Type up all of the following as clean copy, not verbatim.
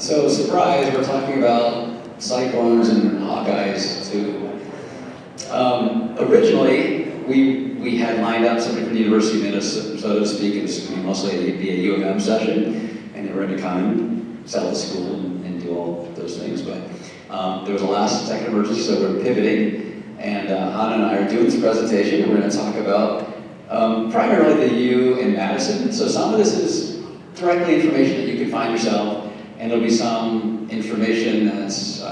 So, surprise, we're talking about Cyclones and Hawkeyes too. Originally, we had lined up somebody from the University of Minnesota to speak. It was going to be mostly a U of M session, and they were going to come and sell the school and do all those things. But there was a last-second emergency, so we're pivoting. And Hannah and I are doing this presentation. We're going to talk about primarily the U in Madison. So some of this is directly information that you can find yourself, and there'll be some information that's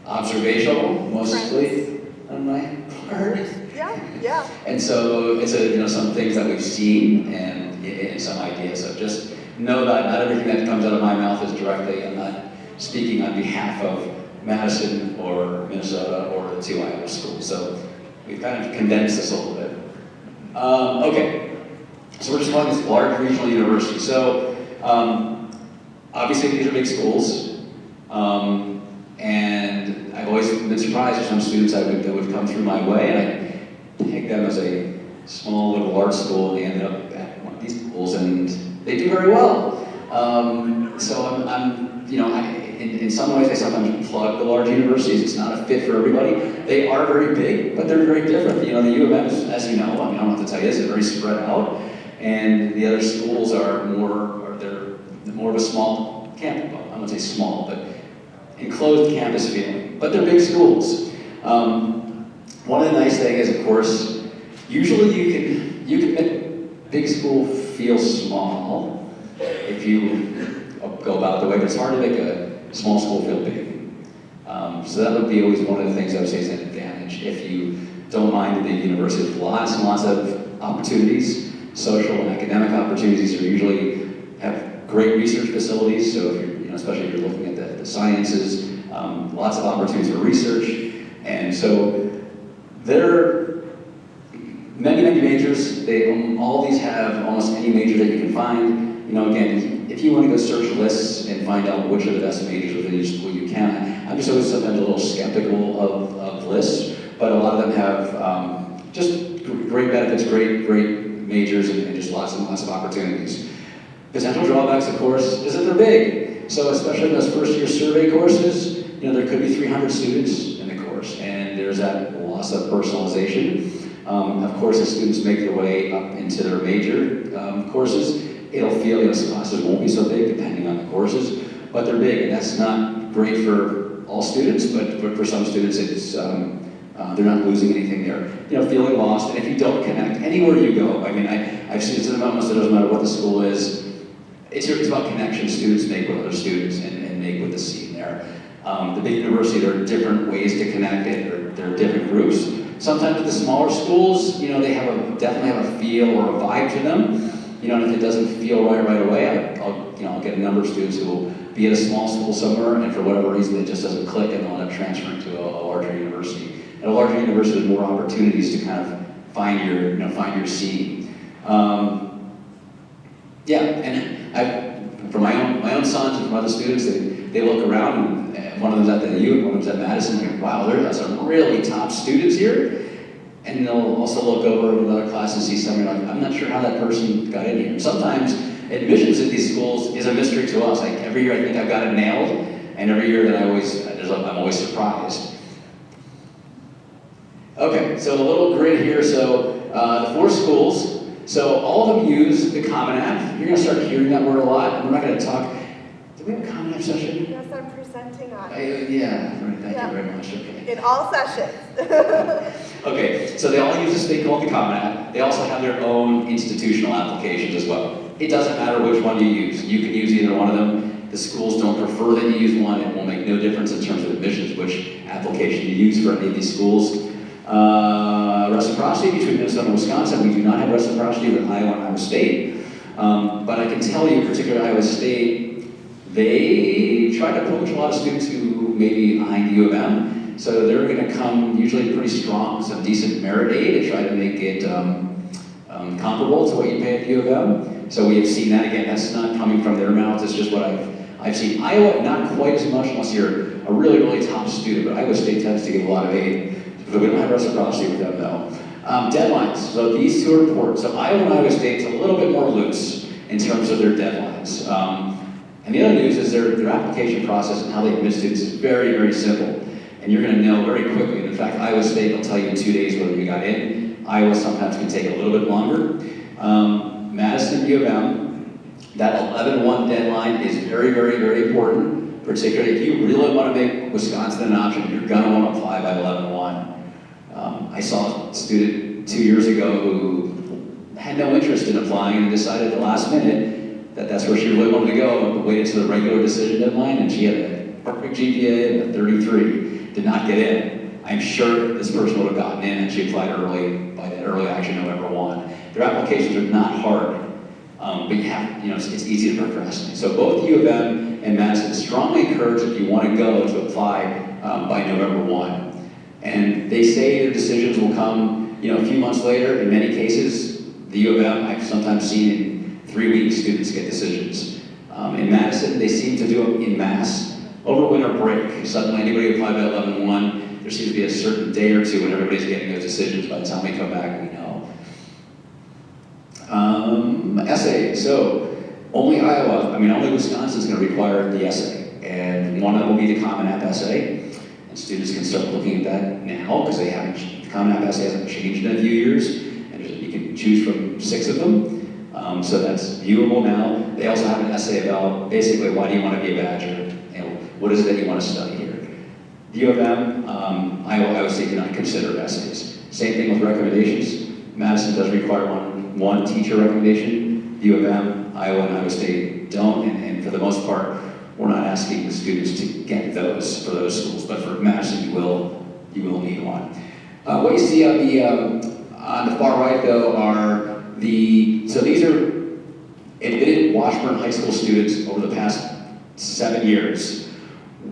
observational, mostly on my part. Yeah. And so it's some things that we've seen and some ideas. So just know that not everything that comes out of my mouth is directly. I'm not speaking on behalf of Madison or Minnesota or the two Iowa schools. So we've kind of condensed this a little bit. Okay, so we're just calling this large regional university. So obviously these are big schools, and I've always been surprised at some students that would come through my way, and I take them as a small little art school, and they ended up at one of these schools, and they do very well. So in some ways I sometimes plug the large universities. It's not a fit for everybody. They are very big, but they're very different. The U of M, as you know, I don't have to tell you, is very spread out, and the other schools are they're more of a small campus. Well, I wouldn't say small, but enclosed campus feeling. But they're big schools. One of the nice things is, of course, usually you can make big school feel small if you go about the way, but it's hard to make a small school feel big. So that would be always one of the things I would say is an advantage if you don't mind the big university. There's lots and lots of opportunities, social and academic opportunities. You usually have great research facilities, so if you're, especially if you're looking at the sciences, lots of opportunities for research. And so there are many majors. All these have almost any major that you can find. Again, if you want to go search lists and find out which are the best majors within your school, you can. I'm just always sometimes a little skeptical of lists, but a lot of them have just great benefits, great majors, and just lots and lots of opportunities. Potential drawbacks, of course, is that they're big. So especially in those first-year survey courses, there could be 300 students in the course, and there's that loss of personalization. Of course, as students make their way up into their major courses, it'll feel, classes won't be so big depending on the courses, but they're big, and that's not great for all students, but for some students, it's they're not losing anything there. Feeling lost, and if you don't connect anywhere you go, I've seen it almost, it doesn't matter what the school is, it's about connection students make with other students and make with the scene there. The big university, there are different ways to connect it, there are different groups. Sometimes with the smaller schools, they definitely have a feel or a vibe to them. And if it doesn't feel right away, I'll get a number of students who will be at a small school somewhere, and for whatever reason it just doesn't click, and they'll end up transferring to a larger university. At a larger university, there's more opportunities to kind of find your scene. And from my own sons and from other students, they look around, and one of them's at the U, and one of them's at Madison, and wow, there are some really top students here. And they'll also look over in another class and see somebody like, I'm not sure how that person got in here. And sometimes admissions at these schools is a mystery to us. Like every year I think I've got it nailed, and every year that I'm always surprised. Okay, so a little grid here. So the 4 schools. So all of them use the Common App. You're going to start hearing that word a lot. And we're not going to talk. Do we have a Common App session? Yes, I'm presenting on it. Thank you very much. Okay. In all sessions. Okay, so they all use this thing called the Common App. They also have their own institutional applications as well. It doesn't matter which one you use. You can use either one of them. The schools don't prefer that you use one. It will make no difference in terms of admissions which application you use for any of these schools. Reciprocity between Minnesota and Wisconsin. We do not have reciprocity with Iowa and Iowa State. But I can tell you, particularly Iowa State, they try to poach a lot of students who may be behind the U of M. So they're going to come usually pretty strong, some decent merit aid to try to make it comparable to what you pay at the U of M. So we have seen that again. That's not coming from their mouths. It's just what I've seen. Iowa, not quite as much unless you're a really top student. But Iowa State tends to give a lot of aid. So we don't have reciprocity with them though. Deadlines. So these two are important. So Iowa and Iowa State's a little bit more loose in terms of their deadlines. And the other news is their application process and how they admit students is very, very simple. And you're going to know very quickly. In fact, Iowa State will tell you in 2 days whether you got in. Iowa sometimes can take a little bit longer. Madison and U of M, that 11-1 deadline is very, very, very important. Particularly if you really want to make Wisconsin an option, you're going to want to apply by 11-1. I saw a student 2 years ago who had no interest in applying and decided at the last minute that that's where she really wanted to go, but waited to the regular decision deadline, and she had a perfect GPA and a 33, did not get in. I'm sure this person would have gotten in and she applied early, by the early action November 1. Their applications are not hard, but you have, it's easy to procrastinate. So both U of M and Madison strongly encourage if you want to go to apply by November 1. And they say their decisions will come, a few months later. In many cases, the U of M, I've sometimes seen in 3 weeks students get decisions. In Madison, they seem to do it in mass over winter break. Suddenly, anybody apply by 11-1, there seems to be a certain day or two when everybody's getting those decisions. By the time we come back, we know. Essay. So only only Wisconsin's going to require the essay, and one of them will be the Common App essay. And students can start looking at that now because the Common App essay hasn't changed in a few years, and you can choose from 6 of them. So that's viewable now. They also have an essay about basically why do you want to be a Badger, what is it that you want to study here. The U of M, Iowa State do not consider essays. Same thing with recommendations. Madison does require one teacher recommendation. The U of M, Iowa, and Iowa State don't, and for the most part, we're not asking the students to get those for those schools, but for Madison, you will need one. What you see on the far right, though, are so these are admitted Washburn High School students over the past 7 years.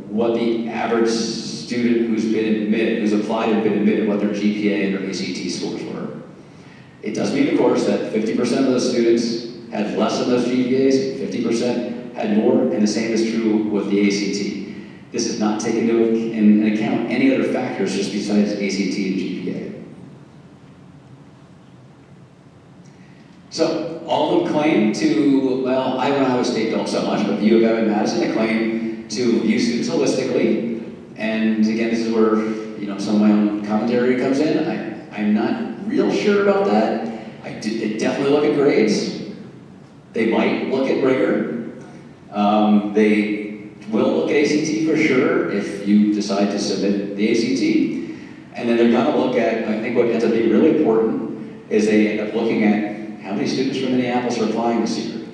What the average student who's applied and been admitted, what their GPA and their ACT scores were. It does mean, of course, that 50% of those students had less than those GPAs, 50% had more, and the same is true with the ACT. This is not taking into account any other factors just besides ACT and GPA. So, all of them claim to, Iowa and Iowa State don't so much, but the U of M and Madison, they claim to view students holistically. And again, this is where, some of my own commentary comes in. I'm not real sure about that. They definitely look at grades. They might look at rigor. They will look at ACT for sure if you decide to submit the ACT. And then they're going to look at, I think what ends up being really important is they end up looking at how many students from Minneapolis are applying this year?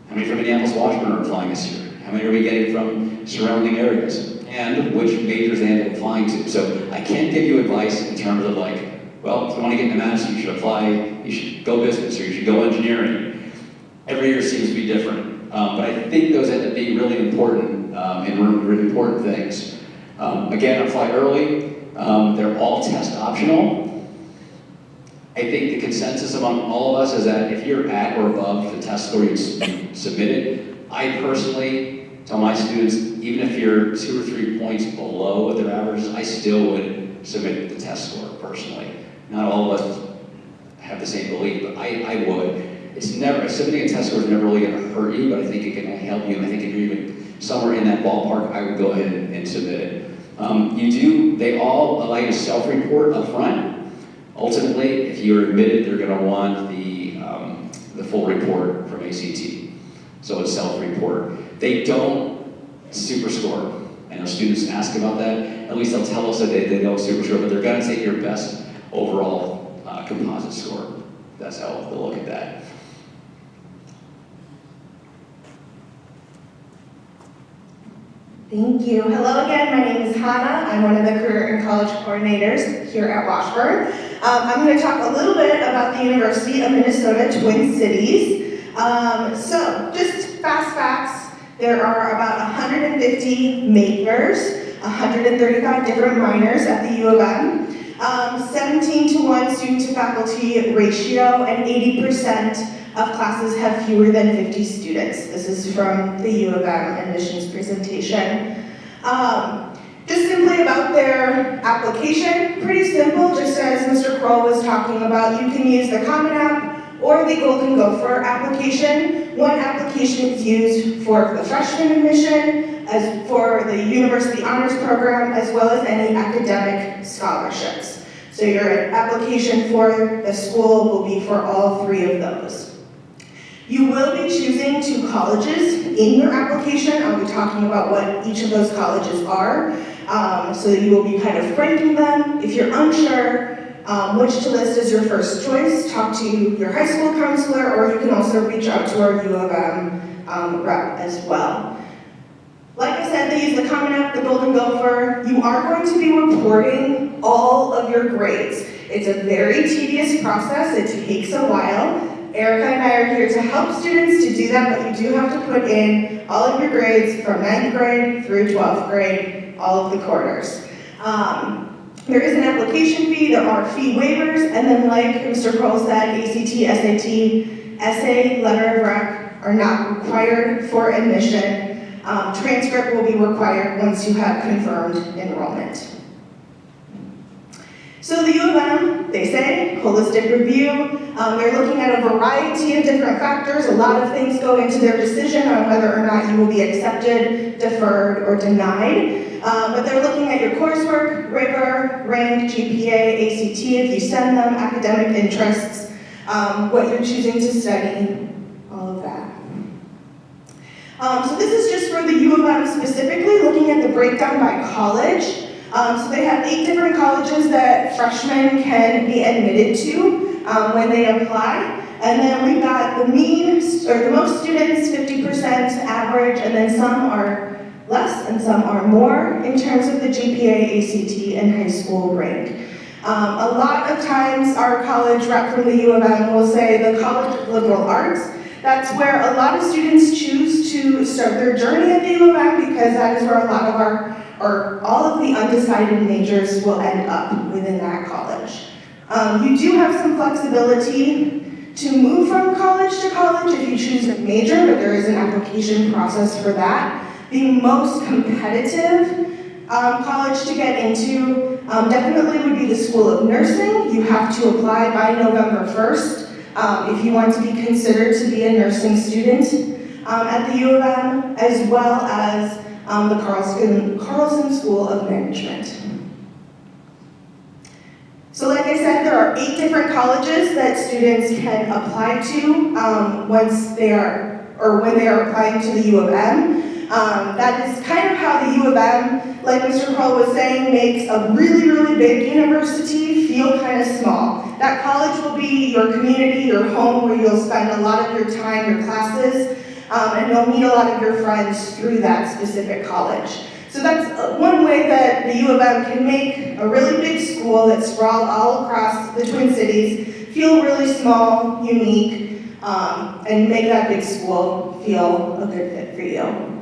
How many from Minneapolis-Washburn are applying this year? How many are we getting from surrounding areas? And which majors they end up applying to. So I can't give you advice in terms of if you want to get into Madison, you should apply, you should go business, or you should go engineering. Every year seems to be different. But I think those end up being really important and really important things. Again, apply early. They're all test optional. I think the consensus among all of us is that if you're at or above the test score you submitted, I personally tell my students, even if you're 2 or 3 points below what their average is, I still would submit the test score personally. Not all of us have the same belief, but I would. Submitting a test score is never really going to hurt you, but I think it can only help you. And I think if you're even somewhere in that ballpark, I would go ahead and submit it. They all allow you to self-report up front. Ultimately, if you're admitted, they're going to want the full report from ACT. So it's self-report. They don't super score. I know students ask about that. At least they'll tell us that they don't super score, but they're going to take your best overall composite score. That's how they'll look at that. Thank you. Hello again, my name is Hannah. I'm one of the career and college coordinators here at Washburn. I'm going to talk a little bit about the University of Minnesota Twin Cities. So, just fast facts. There are about 150 majors, 135 different minors at the U of M, 17-to-1 student-to-faculty ratio, and 80% of classes have fewer than 50 students. This is from the U of M admissions presentation. Just simply about their application, pretty simple, just as Mr. Kroll was talking about. You can use the Common App or the Golden Gopher application. one application is used for the freshman admission, as for the university honors program, as well as any academic scholarships. So your application for the school will be for all three of those. You will be choosing 2 colleges in your application. I'll be talking about what each of those colleges are, so that you will be kind of ranking them. If you're unsure which to list as your first choice, talk to your high school counselor, or you can also reach out to our U of M rep as well. Like I said, they use the Common App, the Golden Gopher. You are going to be reporting all of your grades. It's a very tedious process. It takes a while. Erica and I are here to help students to do that, but you do have to put in all of your grades from 9th grade through 12th grade, all of the quarters. There is an application fee, there are fee waivers, and then like Mr. Kroll said, ACT, SAT, essay, letter of rec are not required for admission. Transcript will be required once you have confirmed enrollment. So the U of M, they say, holistic review. They're looking at a variety of different factors. A lot of things go into their decision on whether or not you will be accepted, deferred, or denied. But they're looking at your coursework, rigor, rank, GPA, ACT, if you send them, academic interests, what you're choosing to study, all of that. So this is just for the U of M specifically, looking at the breakdown by college. So they have 8 different colleges that freshmen can be admitted to when they apply. And then we've got the mean, or the most students, 50% average, and then some are less and some are more in terms of the GPA, ACT, and high school rank. A lot of times our college rep from the U of M will say the College of Liberal Arts. That's where a lot of students choose to start their journey at the U of M because that is where a lot of or all of the undecided majors will end up within that college. You do have some flexibility to move from college to college if you choose a major, but there is an application process for that. The most competitive college to get into definitely would be the School of Nursing. You have to apply by November 1st if you want to be considered to be a nursing student at the U of M, as well as the Carlson School of Management. So like I said, there are 8 different colleges that students can apply to once they are, or when they are applying to the U of M. That is kind of how the U of M, like Mr. Kroll was saying, makes a really, really big university feel kind of small. That college will be your community, your home, where you'll spend a lot of your time, your classes, and you'll meet a lot of your friends through that specific college. So that's one way that the U of M can make a really big school that's sprawled all across the Twin Cities feel really small, unique, and make that big school feel a good fit for you.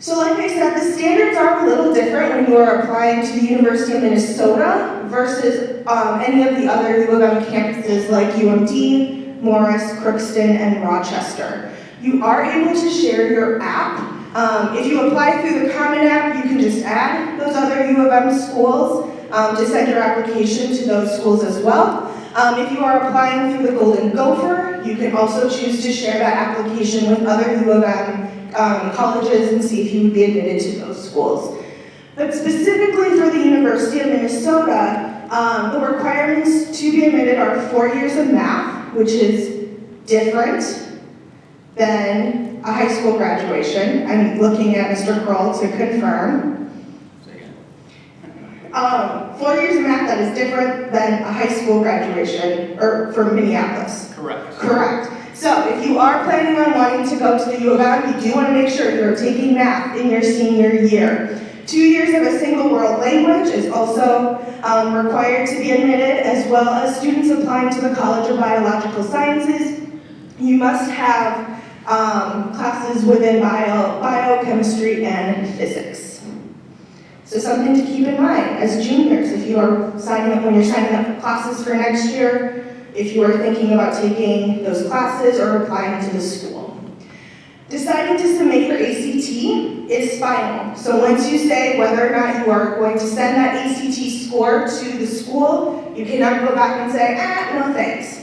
So like I said, the standards are a little different when you are applying to the University of Minnesota versus any of the other U of M campuses like UMD, Morris, Crookston, and Rochester. You are able to share your app. If you apply through the Common App, you can just add those other U of M schools to send your application to those schools as well. If you are applying through the Golden Gopher, you can also choose to share that application with other U of M colleges and see if you would be admitted to those schools. But specifically for the University of Minnesota, the requirements to be admitted are 4 years of math, which is different than a high school graduation. I'm looking at Mr. Kroll to confirm. 4 years of math, that is different than a high school graduation, or for Minneapolis. Correct. Correct. So if you are planning on wanting to go to the U of M, you do want to make sure you're taking math in your senior year. 2 years of a single world language is also required to be admitted, as well as students applying to the College of Biological Sciences. You must have classes within biochemistry, and physics. So something to keep in mind as juniors, if you are signing up, when you're signing up for classes for next year, if you are thinking about taking those classes or applying to the school. Deciding to submit your ACT is final. So once you say whether or not you are going to send that ACT score to the school, you cannot go back and say, no thanks.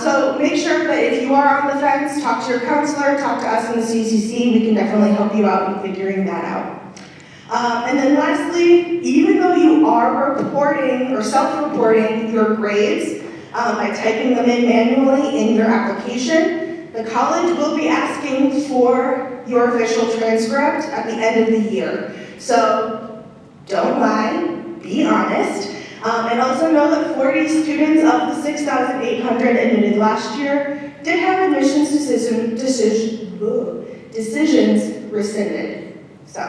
So make sure that if you are on the fence, talk to your counselor, talk to us in the CCC. We can definitely help you out in figuring that out. And then lastly, even though you are reporting or self-reporting your grades by typing them in manually in your application, the college will be asking for your official transcript at the end of the year. So don't lie, be honest. And also know that 40 students of the 6,800 admitted last year did have admissions decisions rescinded. So.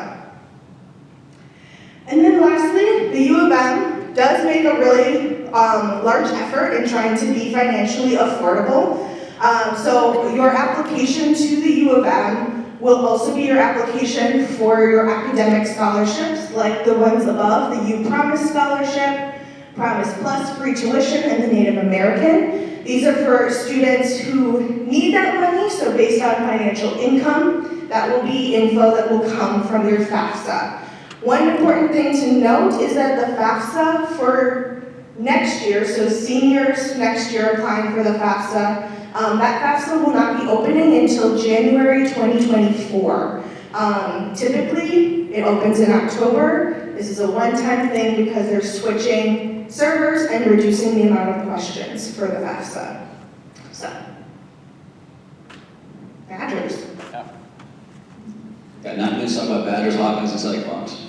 And then lastly, the U of M does make a really large effort in trying to be financially affordable. So your application to the U of M will also be your application for your academic scholarships, like the ones above, the U Promise Scholarship, Promise Plus, free tuition, and the Native American. These are for students who need that money, so based on financial income, that will be info that will come from your FAFSA. One important thing to note is that the FAFSA for next year, so seniors next year applying for the FAFSA, that FAFSA will not be opening until January 2024. Typically, it opens in October. This is a one-time thing because they're switching servers and reducing the amount of questions for the FAFSA. So, Badgers. Got 9 minutes to talk about Badgers, Hawkins, and Cyclones.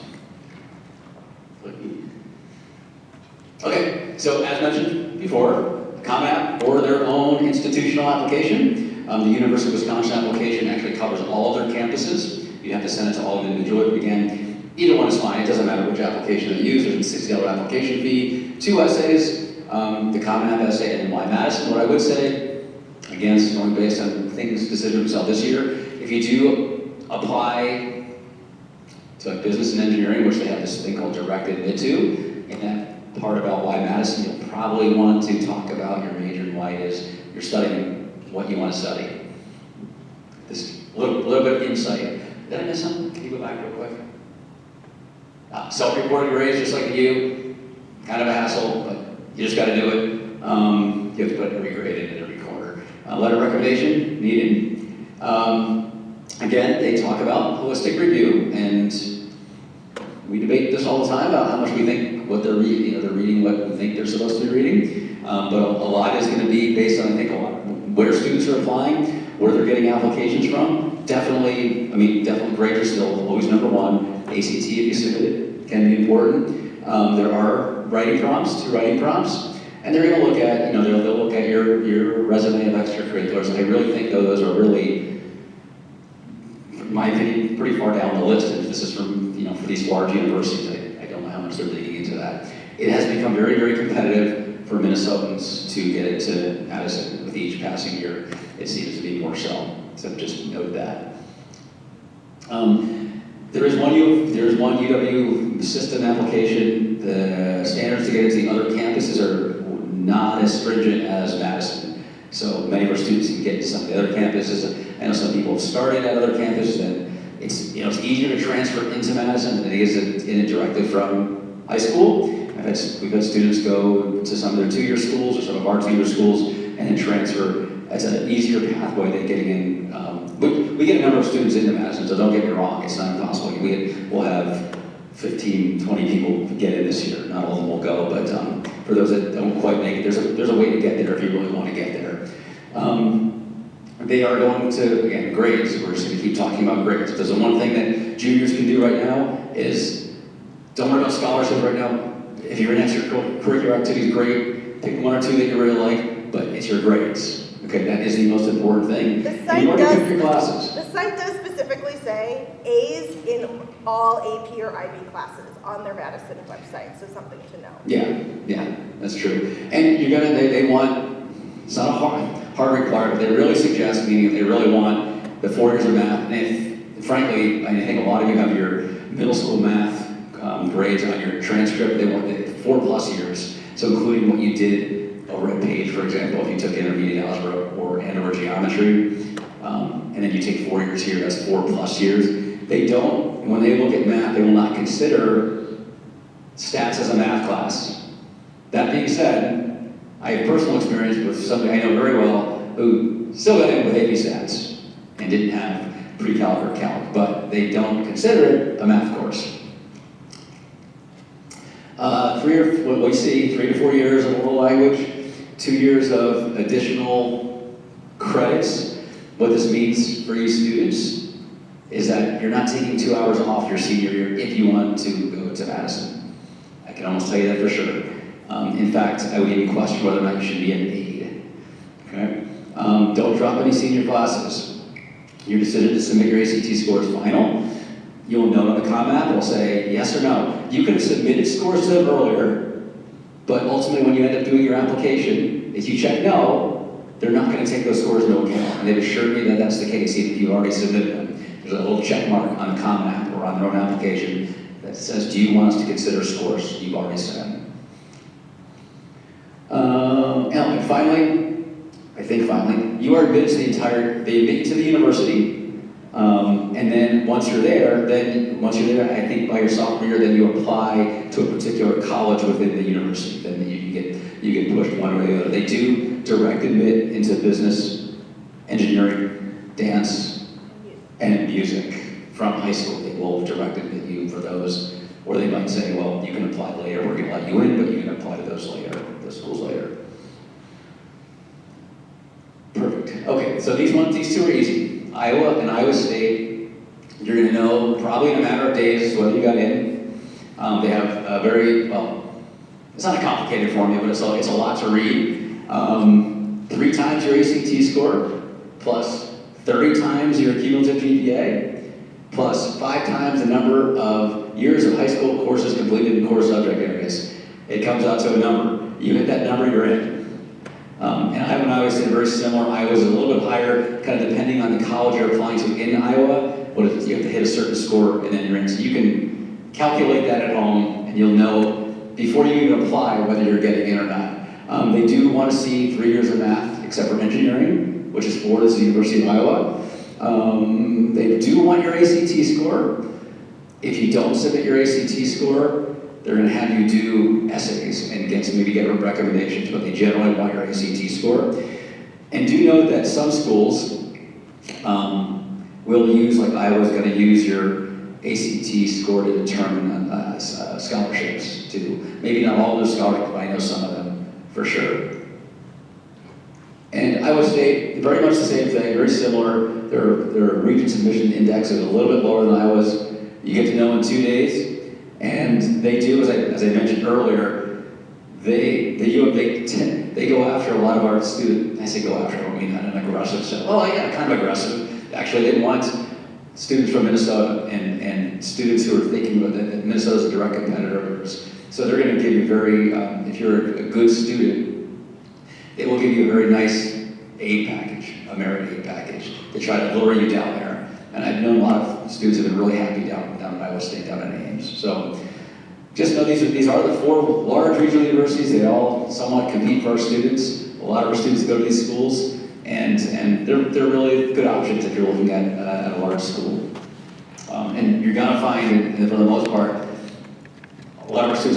Okay, so as mentioned before, Common App or their own institutional application. The University of Wisconsin application actually covers all of their campuses. You have to send it to all of them individually. Again, either one is fine. It doesn't matter which application they use. There's a $60 application fee, 2 essays, the Common App essay, and then why Madison. What I would say, again, this is only based on things, decisions we saw this year. If you do apply to like business and engineering, which they have this thing called direct admit to, and that part about why Madison, you'll probably want to talk about your major and why it is you're studying what you want to study. This little bit of insight. Did I miss something? Can you go back real quick? Self-reported grades, just like you, kind of a hassle, but you just got to do it. You have to put every grade in every corner. Letter of recommendation needed. Again, they talk about holistic review, and we debate this all the time about how much we think what they're reading. They're reading what we think they're supposed to be reading. But a lot is going to be based on, I think, a lot where students are applying, where they're getting applications from. Definitely grades are still always number one. ACT, if you submit it, can be important. There are writing prompts, 2 writing prompts, and they're going to look at, they'll look at your resume of extracurriculars, and I really think those are really, in my opinion, pretty far down the list. And this is from, for these large universities. I don't know how much they're digging into that. It has become very, very competitive for Minnesotans to get into Madison with each passing year. It seems to be more so. So just note that. There is one UW system application. The standards to get into the other campuses are not as stringent as Madison. So many of our students can get into some of the other campuses. I know some people have started at other campuses, and it's easier to transfer into Madison than it is in it directly from high school. We've had students go to some of their 2-year schools or some of our 2-year schools and then transfer. That's an easier pathway than getting in. We get a number of students into Madison, so don't get me wrong, it's not impossible. We'll have 15, 20 people get in this year. Not all of them will go, but for those that don't quite make it, there's a way to get there if you really want to get there. They are going to, again, grades. We're just going to keep talking about grades. There's the one thing that juniors can do right now is don't worry about scholarships right now. If you're in extracurricular activities, great. Pick 1 or 2 that you really like, but it's your grades. Okay, that is the most important thing. The site does, your classes. The site does specifically say A's in all AP or IB classes on their Madison website, so something to know. Yeah, that's true. And you're gonna, they want, it's not a hard requirement, they really suggest, meaning if they really want the 4 years of math, and if, frankly, I think a lot of you have your middle school math grades on your transcript, they want the 4+ years, so including what you did over at Page, for example, if you took intermediate algebra or geometry, and then you take 4 years here, that's 4+ years. They don't, when they look at math, they will not consider stats as a math class. That being said, I have personal experience with somebody I know very well who still got in with AP Stats and didn't have pre-calc or calc, but they don't consider it a math course. What we see, 3 to 4 years of world language, 2 years of additional credits. What this means for you students is that you're not taking 2 hours off your senior year if you want to go to Madison. I can almost tell you that for sure. In fact, I would even question whether or not you should be an aide. Okay? Don't drop any senior classes. Your decision to submit your ACT score is final. You'll note on the comm app, it'll say yes or no. You could have submitted scores to them earlier, but ultimately when you end up doing your application, if you check no, they're not going to take those scores into account. And they've assured me that that's the case, even if you've already submitted them. There's a little check mark on the comm app or on their own application that says, do you want us to consider scores you've already sent? And finally, you are admitted to they admit you to the university. And then once you're there, I think by your sophomore year, then you apply to a particular college within the university. Then you get pushed one way or the other. They do direct admit into business, engineering, dance, and music from high school. They will direct admit you for those, or they might say, well, you can apply later. We're going to let you in, but you can apply to those schools later. Perfect. Okay, so these two are easy. Iowa and Iowa State, you're going to know probably in a matter of days whether you got in. They have a it's not a complicated formula, but it's a lot to read. 3 times your ACT score, plus 30 times your cumulative GPA, plus 5 times the number of years of high school courses completed in core subject areas. It comes out to a number. You hit that number, you're in. And Iowa and Iowa State are very similar. Iowa's a little bit higher, kind of depending on the college you're applying to in Iowa. But you have to hit a certain score and then you're in. So you can calculate that at home and you'll know before you even apply whether you're getting in or not. They do want to see 3 years of math, except for engineering, which is 4 at the University of Iowa. They do want your ACT score. If you don't submit your ACT score, they're going to have you do essays and maybe get recommendations, but they generally want your ACT score. And do note that some schools will use, like Iowa's going to use your ACT score to determine scholarships too. Maybe not all of those scholarships, but I know some of them for sure. And Iowa State, very much the same thing, very similar. Their region submission index is a little bit lower than Iowa's. You get to know in 2 days. And they do, as I mentioned earlier, they go after a lot of our students. I say go after, I don't mean that in an aggressive sense. Well, yeah, kind of aggressive. Actually, they want students from Minnesota and students who are thinking that Minnesota's a direct competitor. So they're going to give you if you're a good student, they will give you a very nice aid package, a merit aid package, to try to lure you down there. And I've known a lot of students who have been really happy down at Iowa State, down in Ames. So just know these are the 4 large regional universities. They all somewhat compete for our students. A lot of our students go to these schools, and they're really good options if you're looking at a large school. And you're going to find, for the most part, a lot of our students